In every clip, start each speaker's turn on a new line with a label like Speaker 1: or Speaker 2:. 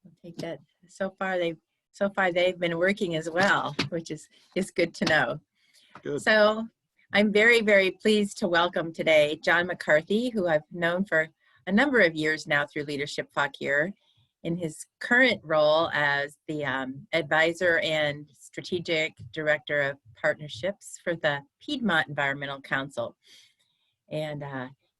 Speaker 1: I'll take that. So far they've been working as well, which is good to know.
Speaker 2: Good.
Speaker 1: So I'm very, very pleased to welcome today John McCarthy, who I've known for a number of years now through Leadership Fauquier, in his current role as the advisor and strategic director of partnerships for the Piedmont Environmental Council. And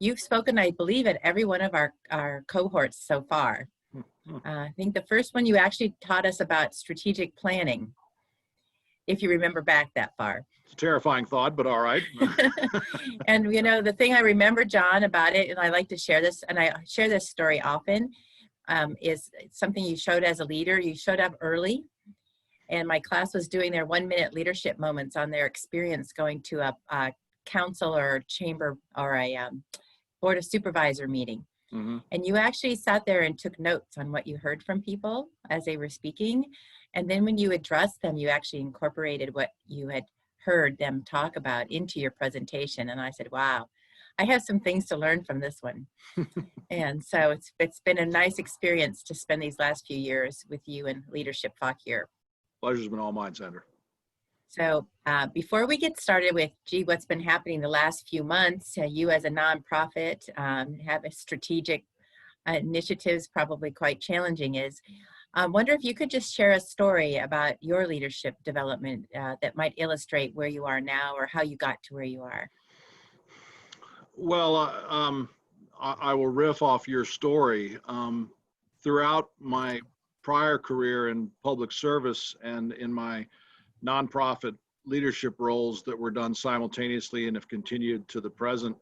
Speaker 1: you've spoken, I believe, at every one of our cohorts so far. I think the first one you actually taught us about strategic planning, if you remember back that far.
Speaker 2: It's a terrifying thought, but all right.
Speaker 1: And you know, the thing I remember, John, about it, and I like to share this, and I share this story often, is something you showed as a leader. You showed up early, and my class was doing their 1-minute leadership moments on their experience going to a council or chamber or a board of supervisor meeting.
Speaker 2: Mm-hmm.
Speaker 1: And you actually sat there and took notes on what you heard from people as they were speaking. And then when you addressed them, you actually incorporated what you had heard them talk about into your presentation. And I said, wow, I have some things to learn from this one. And so it's been a nice experience to spend these last few years with you in Leadership Fauquier.
Speaker 2: Pleasure's been all mine, Sandra.
Speaker 1: So before we get started with, what's been happening the last few months, you as a nonprofit have a strategic initiatives, probably quite challenging, I wonder if you could just share a story about your leadership development that might illustrate where you are now or how you got to where you are.
Speaker 2: Well, I will riff off your story. Throughout my prior career in public service and in my nonprofit leadership roles that were done simultaneously and have continued to the present,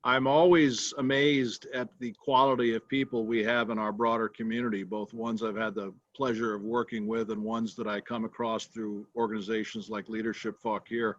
Speaker 2: I'm always amazed at the quality of people we have in our broader community, both ones I've had the pleasure of working with and ones that I come across through organizations like Leadership Fauquier.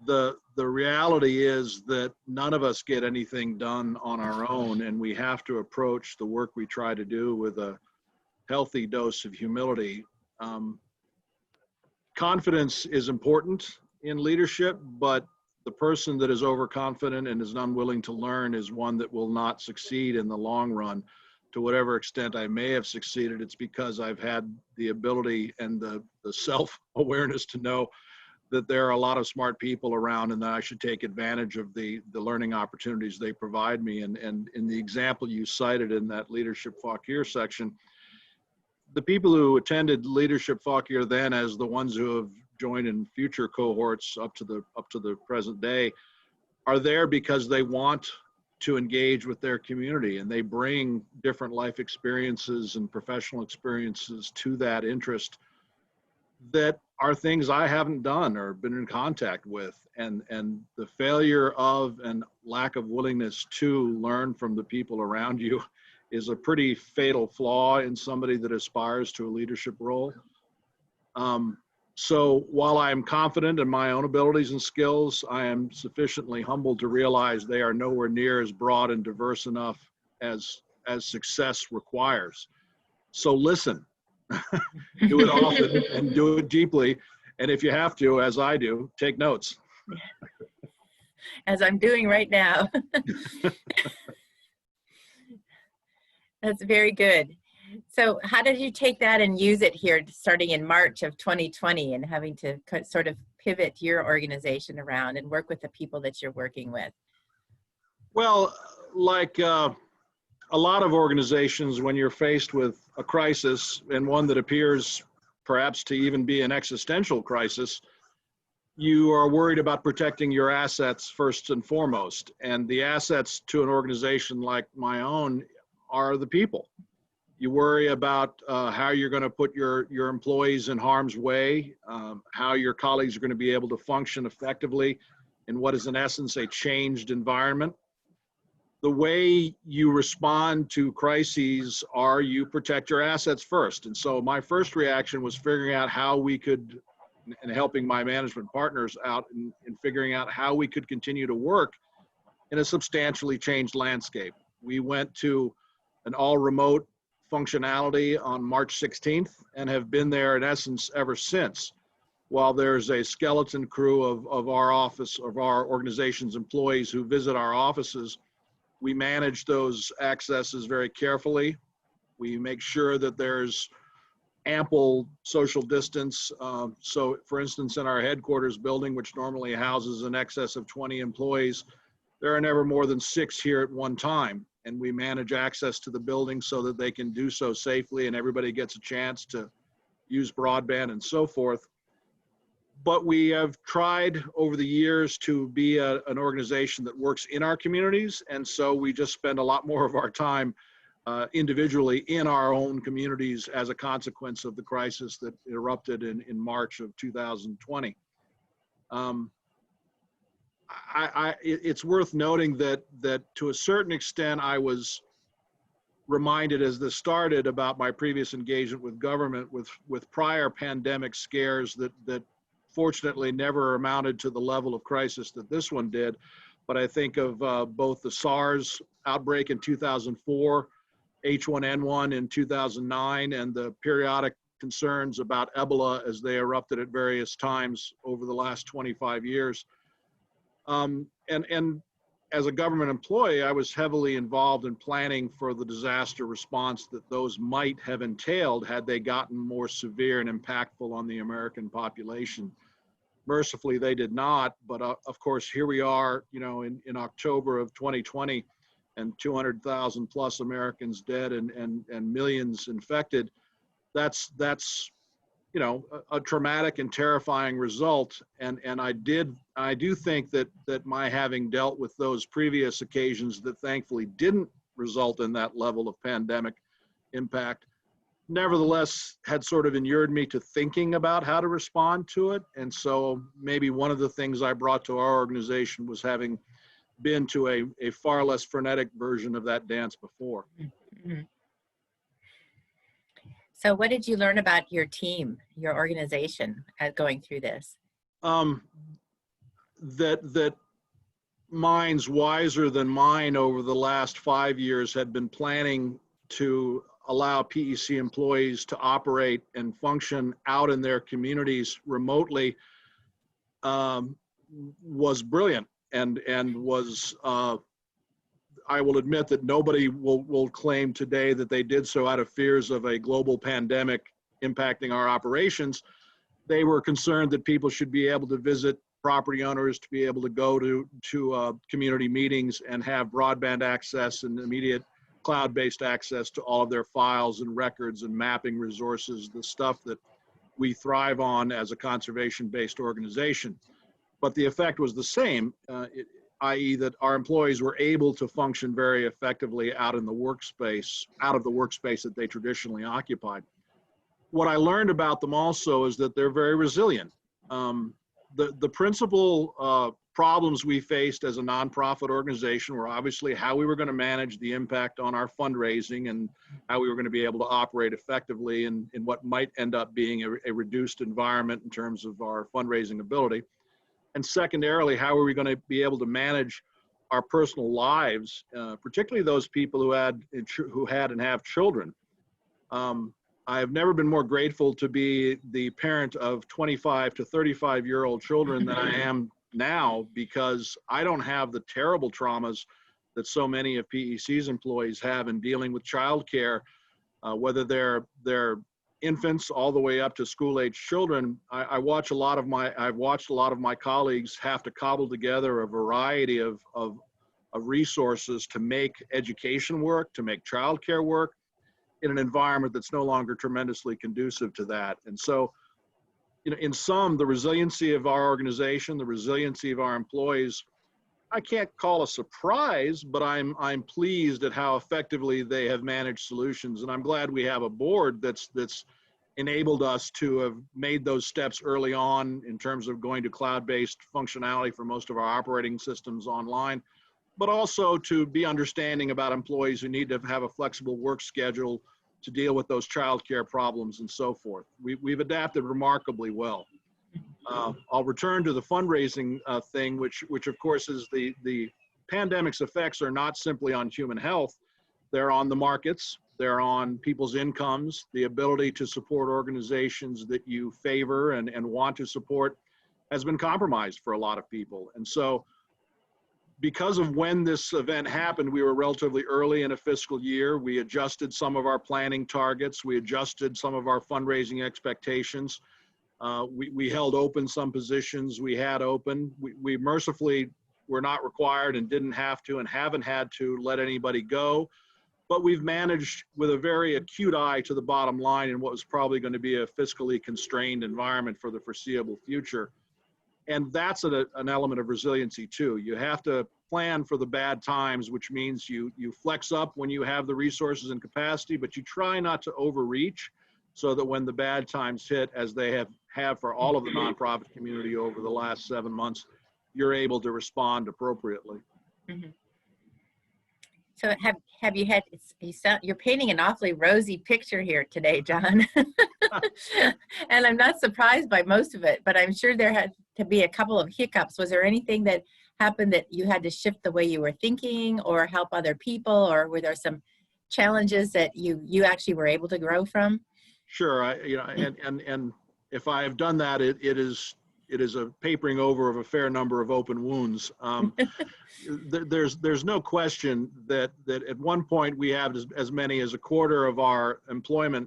Speaker 2: The reality is that none of us get anything done on our own, and we have to approach the work we try to do with a healthy dose of humility. Confidence is important in leadership, but the person that is overconfident and is unwilling to learn is one that will not succeed in the long run. To whatever extent I may have succeeded, it's because I've had the ability and the self-awareness to know that there are a lot of smart people around and that I should take advantage of the learning opportunities they provide me. And in the example you cited in that Leadership Fauquier section, the people who attended Leadership Fauquier then, as the ones who have joined in future cohorts up to the present day, are there because they want to engage with their community, and they bring different life experiences and professional experiences to that interest that are things I haven't done or been in contact with. And the failure of and lack of willingness to learn from the people around you is a pretty fatal flaw in somebody that aspires to a leadership role. So while I am confident in my own abilities and skills, I am sufficiently humbled to realize they are nowhere near as broad and diverse enough as success requires. So listen, do it often and do it deeply. And if you have to, as I do, take notes.
Speaker 1: As I'm doing right now. That's very good. So how did you take that and use it here starting in March of 2020 and having to sort of pivot your organization around and work with the people that you're working with?
Speaker 2: Well, like a lot of organizations, when you're faced with a crisis, and one that appears perhaps to even be an existential crisis, you are worried about protecting your assets first and foremost. And the assets to an organization like my own are the people. You worry about how you're going to put your employees in harm's way, how your colleagues are going to be able to function effectively in what is in essence a changed environment. The way you respond to crises are you protect your assets first. And so my first reaction was figuring out how we could, and helping my management partners out in figuring out how we could continue to work in a substantially changed landscape. We went to an all remote functionality on March 16th and have been there in essence ever since. While there's a skeleton crew of our office, of our organization's employees who visit our offices, we manage those accesses very carefully. We make sure that there's ample social distance. So for instance, in our headquarters building, which normally houses in excess of 20 employees, there are never more than 6 here at one time. And we manage access to the building so that they can do so safely and everybody gets a chance to use broadband and so forth. But we have tried over the years to be an organization that works in our communities. And so we just spend a lot more of our time individually in our own communities as a consequence of the crisis that erupted in March of 2020. It's worth noting that to a certain extent, I was reminded as this started about my previous engagement with government with prior pandemic scares that fortunately never amounted to the level of crisis that this one did. But I think of both the SARS outbreak in 2004, H1N1 in 2009, and the periodic concerns about Ebola as they erupted at various times over the last 25 years. And as a government employee, I was heavily involved in planning for the disaster response that those might have entailed had they gotten more severe and impactful on the American population. Mercifully, they did not, but of course, here we are, in October of 2020, and 200,000 plus Americans dead and millions infected. That's a traumatic and terrifying result. And I do think that my having dealt with those previous occasions that thankfully didn't result in that level of pandemic impact, nevertheless had sort of inured me to thinking about how to respond to it. And so maybe one of the things I brought to our organization was having been to a far less frenetic version of that dance before.
Speaker 1: Mm-hmm. So what did you learn about your team, your organization, going through this?
Speaker 2: That minds wiser than mine over the last 5 years had been planning to allow PEC employees to operate and function out in their communities remotely was brilliant and was, I will admit that nobody will claim today that they did so out of fears of a global pandemic impacting our operations. They were concerned that people should be able to visit property owners, to be able to go to community meetings and have broadband access and immediate cloud-based access to all of their files and records and mapping resources, the stuff that we thrive on as a conservation-based organization. But the effect was the same, i.e. that our employees were able to function very effectively out of the workspace that they traditionally occupied. What I learned about them also is that they're very resilient. The principal problems we faced as a nonprofit organization were obviously how we were going to manage the impact on our fundraising and how we were going to be able to operate effectively in what might end up being a reduced environment in terms of our fundraising ability. And secondarily, how are we going to be able to manage our personal lives, particularly those people who had and have children. I have never been more grateful to be the parent of 25 to 35-year-old children than I am now, because I don't have the terrible traumas that so many of PEC's employees have in dealing with childcare, whether they're infants all the way up to school-age children. I've watched a lot of my colleagues have to cobble together a variety of resources to make education work, to make childcare work in an environment that's no longer tremendously conducive to that. And so, in sum, the resiliency of our organization, the resiliency of our employees, I can't call a surprise, but I'm pleased at how effectively they have managed solutions. And I'm glad we have a board that's enabled us to have made those steps early on in terms of going to cloud-based functionality for most of our operating systems online, but also to be understanding about employees who need to have a flexible work schedule to deal with those childcare problems and so forth. We've adapted remarkably well. I'll return to the fundraising thing, which of course is the pandemic's effects are not simply on human health. They're on the markets, they're on people's incomes, the ability to support organizations that you favor and want to support has been compromised for a lot of people. And so because of when this event happened, we were relatively early in a fiscal year. We adjusted some of our planning targets. We adjusted some of our fundraising expectations. We held open some positions we had open. We mercifully were not required and didn't have to and haven't had to let anybody go. But we've managed with a very acute eye to the bottom line in what was probably going to be a fiscally constrained environment for the foreseeable future. And that's an element of resiliency too. You have to plan for the bad times, which means you flex up when you have the resources and capacity, but you try not to overreach so that when the bad times hit, as they have for all of the nonprofit community over the last 7 months, you're able to respond appropriately.
Speaker 1: Mm-hmm. So have you had, you're painting an awfully rosy picture here today, John. And I'm not surprised by most of it, but I'm sure there had to be a couple of hiccups. Was there anything that happened that you had to shift the way you were thinking or help other people, or were there some challenges that you actually were able to grow from?
Speaker 2: Sure, and if I have done that, it is a papering over of a fair number of open wounds. There's no question that at one point we have as many as a quarter of our employees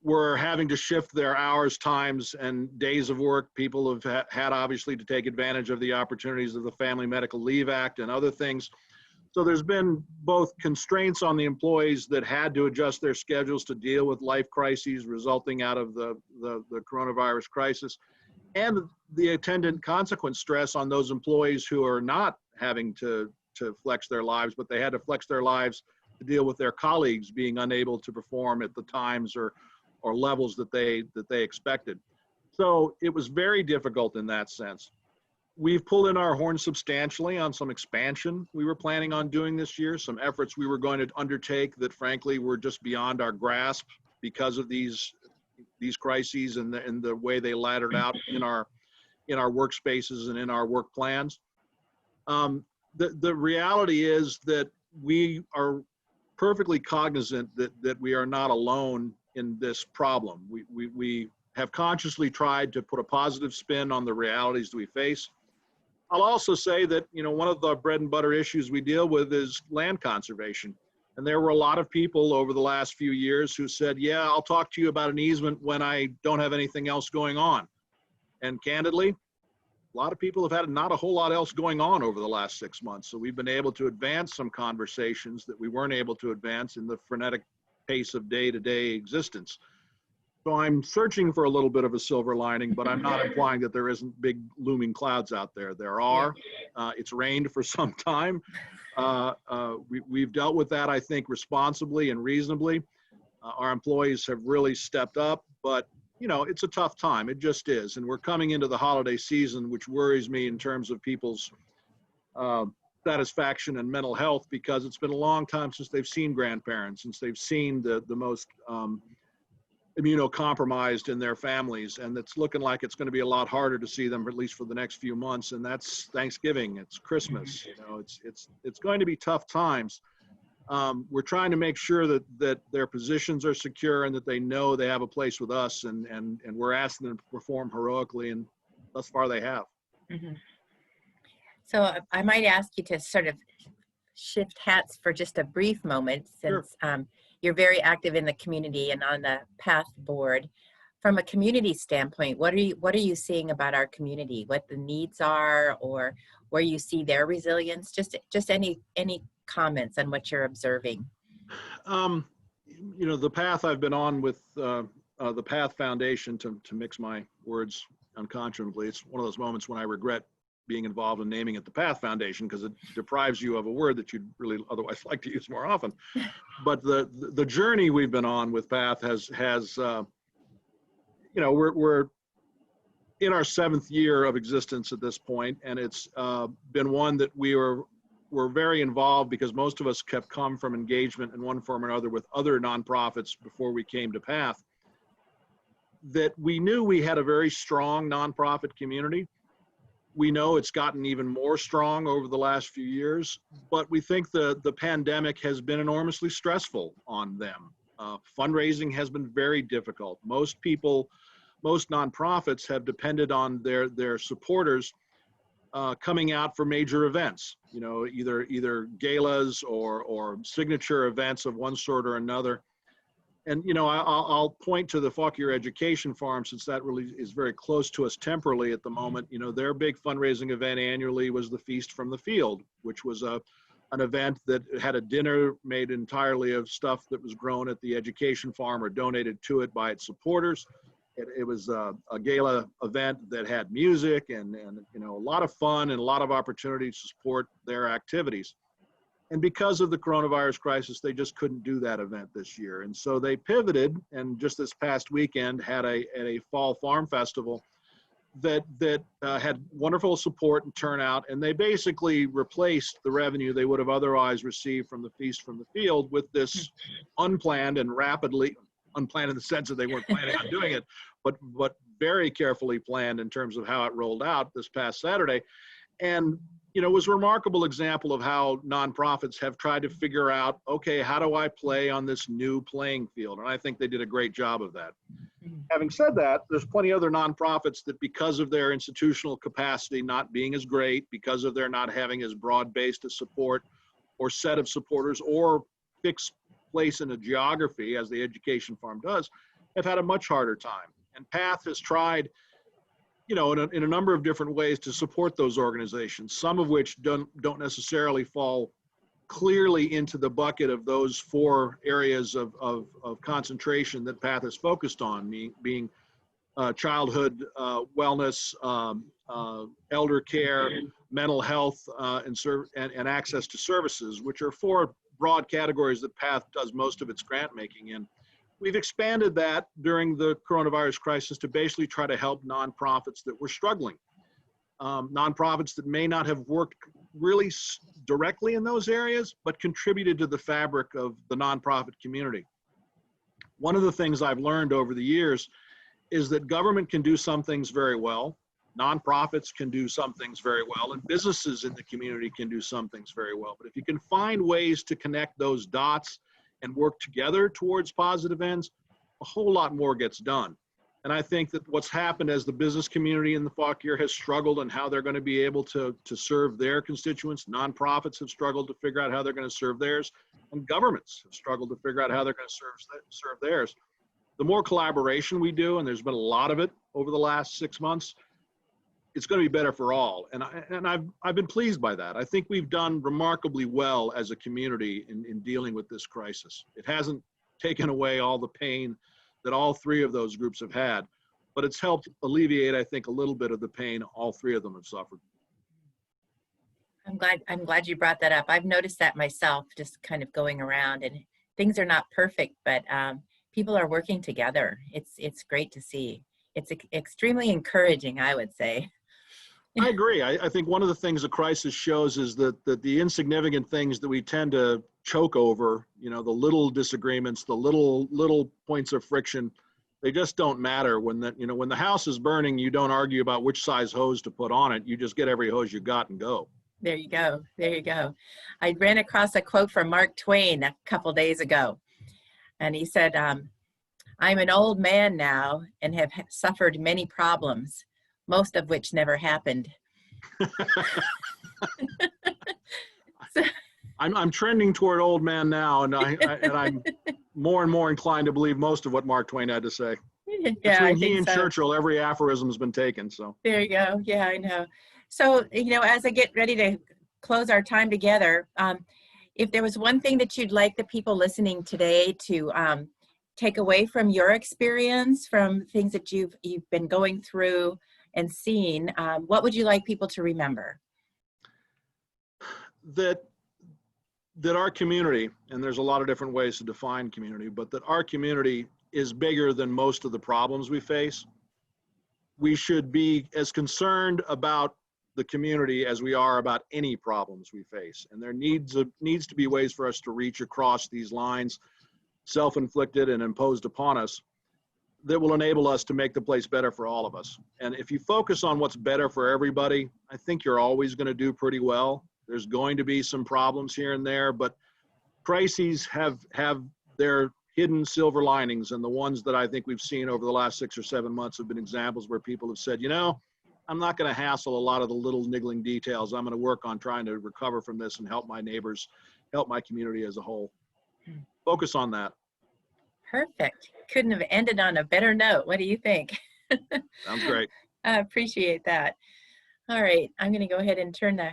Speaker 2: were having to shift their hours, times, and days of work. People have had obviously to take advantage of the opportunities of the Family Medical Leave Act and other things. So there's been both constraints on the employees that had to adjust their schedules to deal with life crises resulting out of the coronavirus crisis, and the attendant consequent stress on those employees who are not having to flex their lives, but they had to flex their lives to deal with their colleagues being unable to perform at the times or levels that they expected. So it was very difficult in that sense. We've pulled in our horn substantially on some expansion we were planning on doing this year, some efforts we were going to undertake that frankly were just beyond our grasp because of these crises and the way they laddered out in our workspaces and in our work plans. The reality is that we are perfectly cognizant that we are not alone in this problem. We have consciously tried to put a positive spin on the realities that we face. I'll also say that, one of the bread and butter issues we deal with is land conservation. And there were a lot of people over the last few years who said, yeah, I'll talk to you about an easement when I don't have anything else going on. And candidly, a lot of people have had not a whole lot else going on over the last 6 months. So we've been able to advance some conversations that we weren't able to advance in the frenetic pace of day-to-day existence. So I'm searching for a little bit of a silver lining, but I'm not implying that there isn't big looming clouds out there. There are. It's rained for some time. We've dealt with that, I think, responsibly and reasonably. Our employees have really stepped up, but it's a tough time. It just is. And we're coming into the holiday season, which worries me in terms of people's satisfaction and mental health, because it's been a long time since they've seen grandparents, since they've seen the most immunocompromised in their families, and it's looking like it's going to be a lot harder to see them, at least for the next few months. And that's Thanksgiving, it's Christmas, it's going to be tough times. We're trying to make sure that their positions are secure and that they know they have a place with us, and we're asking them to perform heroically, and thus far they have.
Speaker 1: Mm-hmm. So I might ask you to sort of shift hats for just a brief moment, since sure. You're very active in the community and on the PATH board. From a community standpoint, what are you seeing about our community? What the needs are, or where you see their resilience? Just any comments on what you're observing?
Speaker 2: The PATH I've been on with the PATH Foundation, to mix my words unconscionably. It's one of those moments when I regret being involved in naming it the PATH Foundation, because it deprives you of a word that you'd really otherwise like to use more often. But the journey we've been on with PATH has we're in our 7th year of existence at this point, and it's been one that we're very involved, because most of us have come from engagement in one form or another with other nonprofits before we came to PATH, that we knew we had a very strong nonprofit community. We know it's gotten even more strong over the last few years, but we think the pandemic has been enormously stressful on them. Fundraising has been very difficult. Most nonprofits have depended on their supporters coming out for major events, either galas or signature events of one sort or another. And, I'll point to the Fauquier Education Farm, since that really is very close to us temporally at the moment. Their big fundraising event annually was the Feast from the Field, which was an event that had a dinner made entirely of stuff that was grown at the education farm or donated to it by its supporters. It was a gala event that had music and a lot of fun and a lot of opportunity to support their activities. And because of the coronavirus crisis, they just couldn't do that event this year. And so they pivoted, and just this past weekend had a fall farm festival that had wonderful support and turnout. And they basically replaced the revenue they would have otherwise received from the Feast from the Field with this unplanned and rapidly, unplanned in the sense that they weren't planning on doing it, but very carefully planned in terms of how it rolled out this past Saturday. And it was a remarkable example of how nonprofits have tried to figure out, okay, how do I play on this new playing field? And I think they did a great job of that. Having said that, there's plenty of other nonprofits that, because of their institutional capacity not being as great, because of their not having as broad-based a support or set of supporters or fixed place in a geography as the education farm does, have had a much harder time. And PATH has tried in a number of different ways to support those organizations, some of which don't necessarily fall clearly into the bucket of those 4 areas of concentration that PATH is focused on, being childhood wellness, elder care, mental health, and access to services, which are 4 broad categories that PATH does most of its grant making in. We've expanded that during the coronavirus crisis to basically try to help nonprofits that were struggling. Nonprofits that may not have worked really directly in those areas, but contributed to the fabric of the nonprofit community. One of the things I've learned over the years is that government can do some things very well, nonprofits can do some things very well, and businesses in the community can do some things very well. But if you can find ways to connect those dots and work together towards positive ends, a whole lot more gets done. And I think that what's happened as the business community in the Fauquier has struggled and how they're going to be able to serve their constituents, nonprofits have struggled to figure out how they're going to serve theirs, and governments have struggled to figure out how they're going to serve theirs. The more collaboration we do, and there's been a lot of it over the last 6 months, it's going to be better for all. And I've been pleased by that. I think we've done remarkably well as a community in dealing with this crisis. It hasn't taken away all the pain that all 3 of those groups have had, but it's helped alleviate, I think, a little bit of the pain all 3 of them have suffered.
Speaker 1: I'm glad you brought that up. I've noticed that myself, just kind of going around, and things are not perfect, but people are working together. It's great to see. It's extremely encouraging, I would say.
Speaker 2: I agree. I think one of the things a crisis shows is that the insignificant things that we tend to choke over, the little disagreements, the little points of friction, they just don't matter. When the house is burning, you don't argue about which size hose to put on it. You just get every hose you got and go.
Speaker 1: There you go. There you go. I ran across a quote from Mark Twain a couple days ago, and he said, "I'm an old man now and have suffered many problems, most of which never happened." So,
Speaker 2: I'm trending toward old man now, and I'm more and more inclined to believe most of what Mark Twain had to say.
Speaker 1: Yeah,
Speaker 2: Between he and Churchill, every aphorism's been taken. So
Speaker 1: there you go. Yeah, I know. So as I get ready to close our time together, if there was one thing that you'd like the people listening today to take away from your experience, from things that you've been going through and seen, what would you like people to remember?
Speaker 2: That our community, and there's a lot of different ways to define community, but that our community is bigger than most of the problems we face. We should be as concerned about the community as we are about any problems we face. And there needs to be ways for us to reach across these lines, self-inflicted and imposed upon us, that will enable us to make the place better for all of us. And if you focus on what's better for everybody, I think you're always going to do pretty well. There's going to be some problems here and there, but crises have their hidden silver linings. And the ones that I think we've seen over the last 6 or 7 months have been examples where people have said, not going to hassle a lot of the little niggling details. I'm going to work on trying to recover from this and help my neighbors, help my community as a whole. Focus on that.
Speaker 1: Perfect. Couldn't have ended on a better note. What do you think?
Speaker 2: Sounds great.
Speaker 1: I appreciate that. All right, I'm going to go ahead and turn the